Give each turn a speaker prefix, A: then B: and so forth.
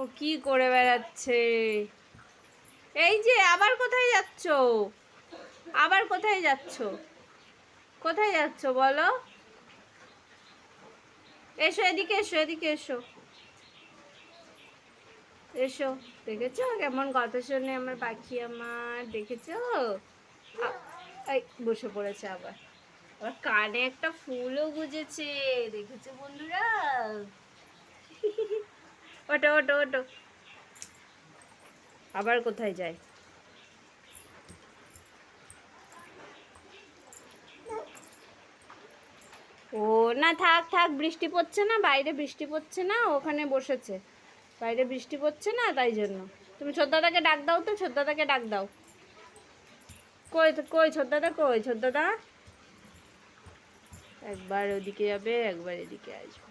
A: ও কি করে বেড়াচ্ছে? এই যে আবার কোথায় যাচ্ছ? আবার কোথায় যাচ্ছ? কোথায় যাচ্ছ বলো? এসো এদিকে, এসো এদিকে, এসো এসো। দেখেছো কেমন কথা শোনে আমার পাখি? আমার দেখেছো? এই বসে পড়েছে আবার। আবার কানে একটা ফুলও গুজেছে, দেখেছো বন্ধুরা? ওটো ওটো ওটো। আবার কোথায় যায়? ও না, থাক থাক, বৃষ্টি পড়ছে না, বাইরে বৃষ্টি পড়ছে না, ওখানে বসেছে। বাইরে বৃষ্টি পড়ছে না তাই জন্য। তুমি ছোটদাদাকে ডাক দাও তো, ছোটদাদাকে ডাক দাও। কই কই ছোটদাদা, কই ছোটদাদা? একবার ওদিকে যাবে, একবার এদিকে আসবে।